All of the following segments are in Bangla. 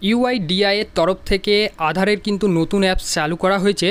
ইউআইডিআই এর তরফ থেকে আধারের কিন্তু নতুন অ্যাপস চালু করা হয়েছে।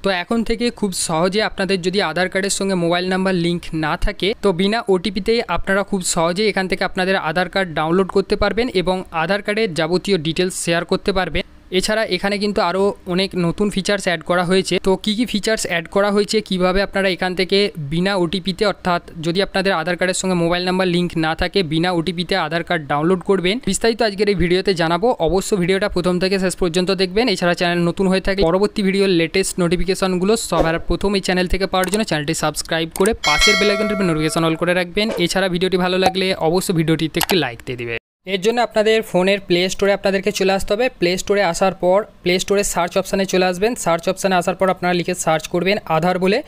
তো এখন থেকে খুব সহজে আপনাদের যদি আধার কার্ডের সঙ্গে মোবাইল নাম্বার লিঙ্ক না থাকে তো বিনা ওটিপিতেই আপনারা খুব সহজেই এখান থেকে আপনাদের আধার কার্ড ডাউনলোড করতে পারবেন এবং আধার কার্ডের যাবতীয় ডিটেলস শেয়ার করতে পারবেন। এছাড়া এখানে কিন্তু আরও অনেক নতুন ফিচার্স অ্যাড করা হয়েছে। তো কী কী ফিচার্স অ্যাড করা হয়েছে, কিভাবে আপনারা এখান থেকে বিনা ওটিপিতে, অর্থাৎ যদি আপনাদের আধার কার্ডের সঙ্গে মোবাইল নাম্বার লিঙ্ক না থাকে বিনা ওটিপিতে আধার কার্ড ডাউনলোড করবেন, বিস্তারিত আজকের এই ভিডিওতে জানাবো। অবশ্য ভিডিওটা প্রথম থেকে শেষ পর্যন্ত দেখবেন। এছাড়া চ্যানেল নতুন হয়ে থাকে পরবর্তী ভিডিওর লেটেস্ট নোটিফিকেশনগুলো সবার প্রথম এই চ্যানেল থেকে পাওয়ার জন্য চ্যানেলটি সাবস্ক্রাইব করে পাশের বেল আইকনটির নোটিফিকেশন অল করে রাখবেন। এছাড়া ভিডিওটি ভালো লাগলে অবশ্যই ভিডিওটিতে একটি লাইক দিয়ে দিবেন। এর জন্য আপনাদের ফোনের প্লে স্টোরে আপনাদেরকে চলে আসতে হবে। প্লে স্টোরে আসার পর প্লে স্টোরে সার্চ অপশানে চলে আসবেন। সার্চ অপশানে আসার পর আপনারা লিখে সার্চ করবেন আধার বলে।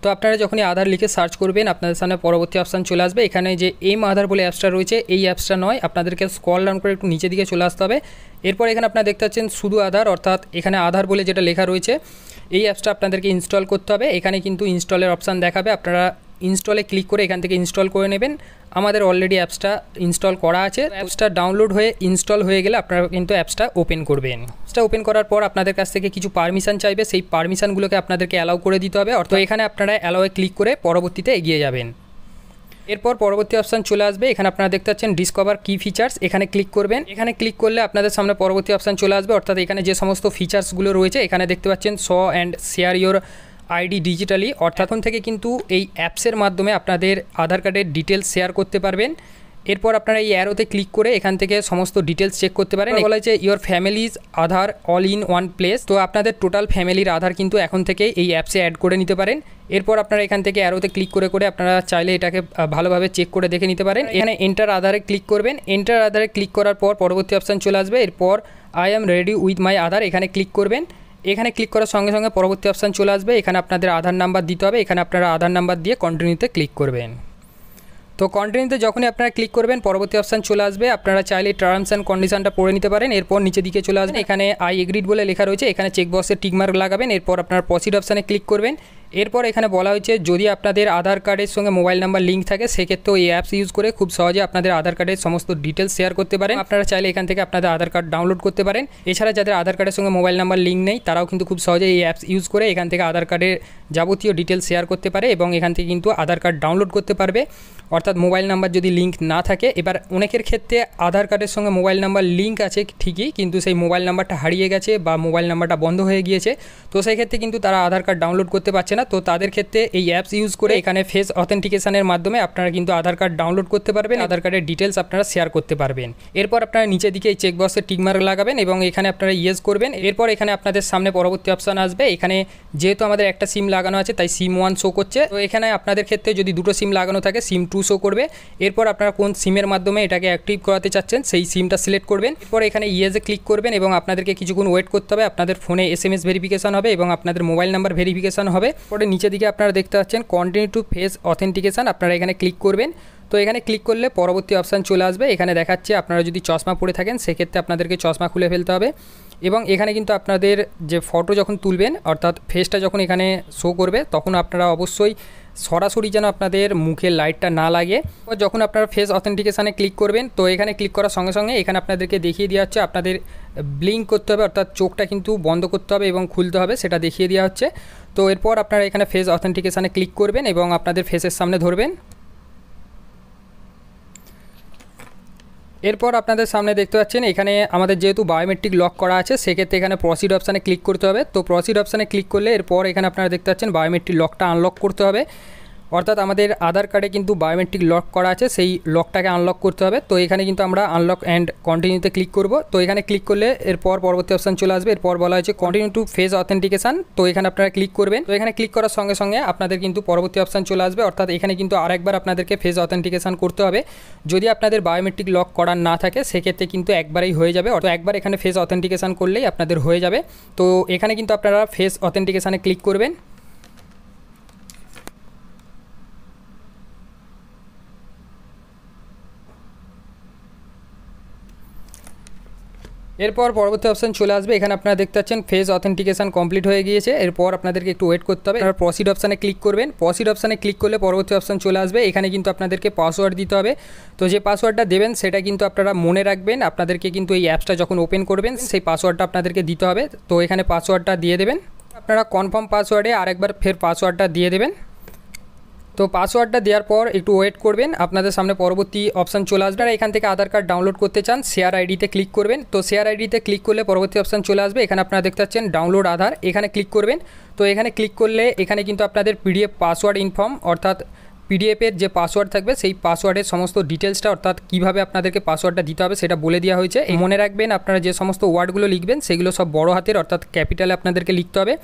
তো আপনারা যখনই আধার লিখে সার্চ করবেন আপনাদের সামনে পরবর্তী অপশান চলে আসবে। এখানে যে এম আধার বলে অ্যাপসটা রয়েছে এই অ্যাপসটা নয়, আপনাদেরকে স্ক্রল ডাউন করে একটু নিচের দিকে চলে আসতে হবে। এরপর এখানে আপনারা দেখতে পাচ্ছেন শুধু আধার, অর্থাৎ এখানে আধার বলে যেটা লেখা রয়েছে এই অ্যাপসটা আপনাদেরকে ইনস্টল করতে হবে। এখানে কিন্তু ইনস্টলের অপশান দেখাবে, আপনারা ইনস্টলে ক্লিক করে এখান থেকে ইনস্টল করে নেবেন। আমাদের অলরেডি অ্যাপসটা ইনস্টল করা আছে। অ্যাপসটা ডাউনলোড হয়ে ইনস্টল হয়ে গেলে আপনারা কিন্তু অ্যাপসটা ওপেন করবেন। অ্যাপসটা ওপেন করার পর আপনাদের কাছ থেকে কিছু পারমিশন চাইবে, সেই পারমিশনগুলোকে আপনাদেরকে অ্যালাউ করে দিতে হবে। অর্থাৎ এখানে আপনারা অ্যালাউয়ে ক্লিক করে পরবর্তীতে এগিয়ে যাবেন। এরপর পরবর্তী অপশান চলে আসবে। এখানে আপনারা দেখতে পাচ্ছেন ডিসকভার কি ফিচার্স, এখানে ক্লিক করবেন। এখানে ক্লিক করলে আপনাদের সামনে পরবর্তী অপশান চলে আসবে। অর্থাৎ এখানে যে সমস্ত ফিচার্সগুলো রয়েছে এখানে দেখতে পাচ্ছেন show and share your ID digitally, অর্থাৎ এখন থেকে কিন্তু এই অ্যাপসের মাধ্যমে আপনাদের আধার কার্ডের ডিটেলস শেয়ার করতে পারবেন। এরপর আপনারা এই অ্যারোতে ক্লিক করে এখান থেকে সমস্ত ডিটেলস চেক করতে পারেন। বলা হয়েছে your families Aadhaar all in one place. তো আপনাদের টোটাল ফ্যামিলির আধার কিন্তু এখন থেকে এই অ্যাপসে অ্যাড করে নিতে পারেন। এরপর আপনারা এখান থেকে অ্যারোতে ক্লিক করে করে আপনারা চাইলে এটাকে ভালোভাবে চেক করে দেখে নিতে পারেন। এখানে এন্টার আধারে ক্লিক করবেন। এন্টার আধারে ক্লিক করার পর পরবর্তী অপশান চলে আসবে। এরপর I am ready with my Aadhaar, এখানে ক্লিক করবেন। এখানে ক্লিক করার সঙ্গে সঙ্গে পরবর্তী অপশান চলে আসবে। এখানে আপনাদের আধার নাম্বার দিতে হবে। এখানে আপনারা আধার নাম্বার দিয়ে কন্টিনিউতে ক্লিক করবেন। তো কন্টিনিউতে যখনই আপনারা ক্লিক করবেন পরবর্তী অপশান চলে আসবে। আপনারা চাইলে টার্মস অ্যান্ড কন্ডিশনটা পড়ে নিতে পারেন। এরপর নিচের দিকে চলে আসবেন। এখানে আই এগ্রিড বলে লেখা রয়েছে, এখানে চেকবক্সের টিকমার্ক লাগাবেন। এরপর আপনার প্রসিড অপশানে ক্লিক করবেন। এরপর এখানে বলা হয়েছে যদি আপনাদের আধার কার্ডের সঙ্গে মোবাইল নাম্বার লিঙ্ক থাকে সেক্ষেত্রেও এই অ্যাপস ইউজ করে খুব সহজে আপনাদের আধার কার্ডের সমস্ত ডিটেলস শেয়ার করতে পারেন। আপনারা চাইলে এখান থেকে আপনাদের আধার কার্ড ডাউনলোড করতে পারেন। এছাড়া যাদের আধার কার্ডের সঙ্গে মোবাইল নাম্বার লিঙ্ক নেই তারাও কিন্তু খুব সহজে এই অ্যাপস ইউজ করে এখান থেকে আধার কার্ডের যাবতীয় ডিটেলস শেয়ার করতে পারে এবং এখান থেকে কিন্তু আধার কার্ড ডাউনলোড করতে পারবে। অর্থাৎ মোবাইল নাম্বার যদি লিঙ্ক না থাকে, এবার অনেকের ক্ষেত্রে আধার কার্ডের সঙ্গে মোবাইল নাম্বার লিঙ্ক আছে ঠিকই, কিন্তু সেই মোবাইল নাম্বারটা হারিয়ে গেছে বা মোবাইল নাম্বারটা বন্ধ হয়ে গিয়েছে, তো সেই ক্ষেত্রে কিন্তু তারা আধার কার্ড ডাউনলোড করতে পারছে না। তো তাদের ক্ষেত্রে এই অ্যাপস ইউজ করে এখানে ফেস অথেন্টিকেশনের মাধ্যমে আপনারা কিন্তু আধার কার্ড ডাউনলোড করতে পারবেন, আধার কার্ডের ডিটেলস আপনারা শেয়ার করতে পারবেন। এরপর আপনারা নিচের দিকে এই চেকবক্সের টিকমার্ক লাগাবেন এবং এখানে আপনারা ইয়েস করবেন। এরপর এখানে আপনাদের সামনে পরবর্তী অপশান আসবে। এখানে যেহেতু আমাদের একটা সিম লাগানো আছে তাই সিম 1 শো করছে। তো এখানে আপনাদের ক্ষেত্রে যদি দুটো সিম লাগানো থাকে সিম 2 শো করবে। এরপর আপনারা কোন সিমের মাধ্যমে এটাকে অ্যাক্টিভ করাতে চাচ্ছেন সেই সিমটা সিলেক্ট করবেন। এরপর এখানে ইয়েসে ক্লিক করবেন এবং আপনাদেরকে কিছুক্ষণ ওয়েট করতে হবে। আপনাদের ফোনে SMS ভেরিফিকেশন হবে এবং আপনাদের মোবাইল নাম্বার ভেরিফিকেশন হবে। পরে নিচের দিকে আপনারা দেখতে পাচ্ছেন কন্টিনিউ টু ফেস অথেন্টিকেশন, আপনারা এখানে ক্লিক করবেন। তো এখানে ক্লিক করলে পরবর্তী অপশান চলে আসবে। এখানে দেখাচ্ছে আপনারা যদি চশমা পরে থাকেন সেক্ষেত্রে আপনাদেরকে চশমা খুলে ফেলতে হবে এবং এখানে কিন্তু আপনাদের যে ফটো যখন তুলবেন অর্থাৎ ফেসটা যখন এখানে শো করবে তখন আপনারা অবশ্যই সরাসরি যেন আপনাদের মুখের লাইটটা না লাগে। যখন আপনারা ফেস অথেন্টিকেশানে ক্লিক করবেন তো এখানে ক্লিক করার সঙ্গে সঙ্গে এখানে আপনাদেরকে দেখিয়ে দেওয়া হচ্ছে আপনাদের ব্লিঙ্ক করতে হবে, অর্থাৎ চোখটা কিন্তু বন্ধ করতে হবে এবং খুলতে হবে, সেটা দেখিয়ে দেওয়া হচ্ছে। তো এরপর আপনারা এখানে ফেস অথেন্টিকেশানে ক্লিক করবেন এবং আপনাদের ফেসের সামনে ধরবেন। এরপর আপনাদের সামনে দেখতে পাচ্ছেন এখানে আমাদের যেহেতু বায়োমেট্রিক লক করা আছে সেক্ষেত্রে এখানে প্রসিড অপশানে ক্লিক করতে হবে। তো প্রসিড অপশানে ক্লিক করলে এরপর এখানে আপনারা দেখতে পাচ্ছেন বায়োমেট্রিক লকটা আনলক করতে হবে। অর্থাৎ আমাদের আধার কার্ডে কিন্তু বায়োমেট্রিক লক করা আছে, সেই লকটাকে আনলক করতে হবে। তো এখানে কিন্তু আমরা আনলক অ্যান্ড কন্টিনিউতে ক্লিক করব। তো এখানে ক্লিক করলে এরপর পরবর্তী অপশান চলে আসবে। এরপর বলা হয়েছে কন্টিনিউ টু ফেস অথেন্টিকেশান, তো এখানে আপনারা ক্লিক করবেন। তো এখানে ক্লিক করার সঙ্গে সঙ্গে আপনাদের কিন্তু পরবর্তী অপশান চলে আসবে। অর্থাৎ এখানে কিন্তু আরেকবার আপনাদেরকে ফেস অথেন্টিকেশান করতে হবে। যদি আপনাদের বায়োমেট্রিক লক করার না থাকে সেক্ষেত্রে কিন্তু একবারেই হয়ে যাবে, অর্থাৎ একবার এখানে ফেস অথেন্টিকেশান করলেই আপনাদের হয়ে যাবে। তো এখানে কিন্তু আপনারা ফেস অথেন্টিকেশানে ক্লিক করবেন। এরপর পরবর্তী অপশন চলে আসবে, এখানে আপনারা দেখতে পাচ্ছেন ফেস অথেন্টিকেশন কমপ্লিট হয়ে গিয়েছে। এরপর আপনাদেরকে একটু ওয়েট করতে হবে, আপনারা প্রসিড অপশানে ক্লিক করবেন। প্রসিড অপশানে ক্লিক করলে পরবর্তী অপশন চলে আসবে, এখানে কিন্তু আপনাদেরকে পাসওয়ার্ড দিতে হবে। তো যে পাসওয়ার্ডটা দেবেন সেটা কিন্তু আপনারা মনে রাখবেন, আপনাদেরকে কিন্তু এই অ্যাপসটা যখন ওপেন করবেন সেই পাসওয়ার্ডটা আপনাদেরকে দিতে হবে। তো এখানে পাসওয়ার্ডটা দিয়ে দেবেন, আপনারা কনফার্ম পাসওয়ার্ডে আরেকবার ফের পাসওয়ার্ডটা দিয়ে দেবেন। তো পাসওয়ার্ডটা দেওয়ার পর একটু ওয়েট করবেন, আপনাদের সামনে পরবর্তী অপশান চলে আসবে। আর এখান থেকে আধার কার্ড ডাউনলোড করতে চান, শেয়ার আইডিতে ক্লিক করবেন। তো শেয়ার আইডিতে ক্লিক করলে পরবর্তী অপশান চলে আসবে, এখানে আপনারা দেখতে পাচ্ছেন ডাউনলোড আধার, এখানে ক্লিক করবেন। তো এখানে ক্লিক করলে এখানে কিন্তু আপনাদের পিডিএফ পাসওয়ার্ড ইনফর্ম, অর্থাৎ পিডিএফের যে পাসওয়ার্ড থাকবে সেই পাসওয়ার্ডের সমস্ত ডিটেলসটা, অর্থাৎ কীভাবে আপনাদেরকে পাসওয়ার্ডটা দিতে হবে সেটা বলে দেওয়া হয়েছে। মনে রাখবেন আপনারা যে সমস্ত ওয়ার্ডগুলো লিখবেন সেগুলো সব বড় হাতের অর্থাৎ ক্যাপিটালে আপনাদেরকে লিখতে হবে।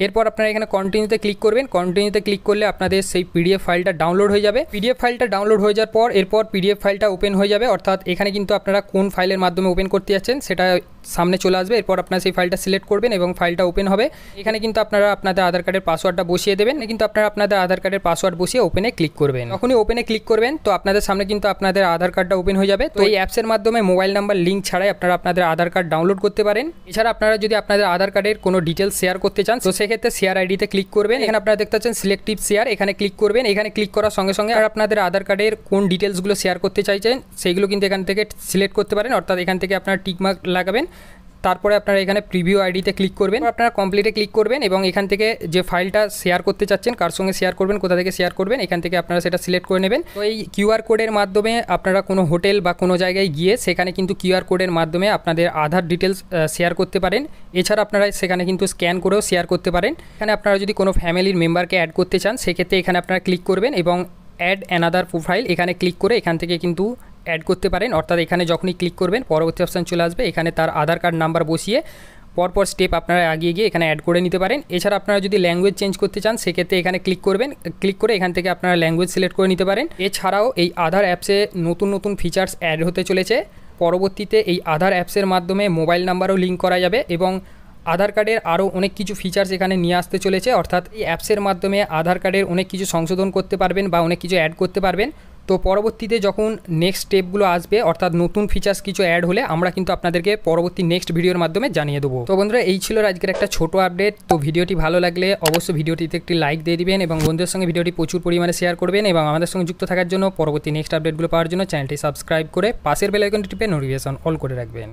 এরপর আপনারা এখানে কন্টিনিউতে ক্লিক করবেন, কন্টিনিউতে ক্লিক করলে আপনাদের সেই পিডিএফ ফাইলটা ডাউনলোড হয়ে যাবে। পিডিএফ ফাইলটা ডাউনলোড হয়ে যাওয়ার পর এরপর পিডিএফ ফাইলটা ওপেন হয়ে যাবে, অর্থাৎ এখানে কিন্তু আপনারা কোন ফাইলের মাধ্যমে ওপেন করতে যাচ্ছেন সেটা সামনে চলে আসবে। এরপর আপনারা সেই ফাইলটা সিলেক্ট করবেন এবং ফাইলটা ওপেন হবে। এখানে কিন্তু আপনারা আপনাদের আধার কার্ডের পাসওয়ার্ডটা বসিয়ে দেবেন, কিন্তু আপনারা আপনাদের আধার কার্ডের পাসওয়ার্ড বসিয়ে ওপেনে ক্লিক করবেন। যখনই ওপেনে ক্লিক করবেন তো আপনাদের সামনে কিন্তু আপনাদের আধার কার্ডটা ওপেন হয়ে যাবে। তো এই অ্যাপসের মাধ্যমে মোবাইল নাম্বার লিঙ্ক ছাড়াই আপনারা আপনাদের আধার কার্ড ডাউনলোড করতে পারেন। এছাড়া আপনারা যদি আপনাদের আধার কার্ডের কোনো ডিটেলস শেয়ার করতে চান তো সেক্ষেত্রে শেয়ার আইডিতে ক্লিক করবেন। এখানে আপনারা দেখতে পাচ্ছেন সিলেক্টিভ শেয়ার, এখানে ক্লিক করবেন। এখানে ক্লিক করার সঙ্গে সঙ্গে আর আপনাদের আধার কার্ডের কোন ডিটেলসগুলো শেয়ার করতে চাইছেন সেইগুলো কিন্তু এখান থেকে সিলেক্ট করতে পারেন, অর্থাৎ এখান থেকে আপনারা টিকমার্ক লাগাবেন। তারপরে আপনারা এখানে প্রিভিউ আইডিতে ক্লিক করবেন, আপনারা কমপ্লিটে ক্লিক করবেন এবং এখান থেকে যে ফাইলটা শেয়ার করতে চাচ্ছেন, কার সঙ্গে শেয়ার করবেন, কোথা থেকে শেয়ার করবেন, এখান থেকে আপনারা সেটা সিলেক্ট করে নেবেন। তো এই কিউআর কোডের মাধ্যমে আপনারা কোনো হোটেল বা কোনো জায়গায় গিয়ে সেখানে কিন্তু কিউআর কোডের মাধ্যমে আপনাদের আধার ডিটেলস শেয়ার করতে পারেন। এছাড়া আপনারা সেখানে কিন্তু স্ক্যান করেও শেয়ার করতে পারেন। এখানে আপনারা যদি কোনো ফ্যামিলির মেম্বারকে অ্যাড করতে চান সেক্ষেত্রে এখানে আপনারা ক্লিক করবেন এবং অ্যাড অ্যানাদার প্রোফাইল এখানে ক্লিক করে এখান থেকে কিন্তু অ্যাড করতে পারেন, অর্থাৎ এখানে যখনই ক্লিক করবেন পরবর্তী অপশান চলে আসবে, এখানে তার আধার কার্ড নাম্বার বসিয়ে পরপর স্টেপ আপনারা এগিয়ে গিয়ে এখানে অ্যাড করে নিতে পারেন। এছাড়া আপনারা যদি ল্যাঙ্গুয়েজ চেঞ্জ করতে চান সেক্ষেত্রে এখানে ক্লিক করবেন, ক্লিক করে এখান থেকে আপনারা ল্যাঙ্গুয়েজ সিলেক্ট করে নিতে পারেন। এছাড়াও এই আধার অ্যাপসে নতুন নতুন ফিচার্স অ্যাড হতে চলেছে। পরবর্তীতে এই আধার অ্যাপসের মাধ্যমে মোবাইল নাম্বারও লিঙ্ক করা যাবে এবং আধার কার্ডের আরও অনেক কিছু ফিচার্স এখানে নিয়ে আসতে চলেছে, অর্থাৎ এই অ্যাপসের মাধ্যমে আধার কার্ডের অনেক কিছু সংশোধন করতে পারবেন বা অনেক কিছু অ্যাড করতে পারবেন। তো পরবর্তীতে যখন নেক্সট স্টেপগুলো আসবে, অর্থাৎ নতুন ফিচার্স কিছু অ্যাড হলে আমরা কিন্তু আপনাদেরকে পরবর্তী নেক্সট ভিডিওর মাধ্যমে জানিয়ে দেবো। তো বন্ধুরা এই ছিল আজকের একটা ছোট আপডেট। তো ভিডিওটি ভালো লাগলে অবশ্যই ভিডিওটিতে একটি লাইক দিয়ে দিবেন এবং বন্ধুদের সঙ্গে ভিডিওটি প্রচুর পরিমাণে শেয়ার করবেন এবং আমাদের সঙ্গে যুক্ত থাকার জন্য পরবর্তী নেক্সট আপডেটগুলো পাওয়ার জন্য চ্যানেলটি সাবস্ক্রাইব করে পাশের বেল আইকনটি টিপে নোটিফিকেশন অল করে রাখবেন।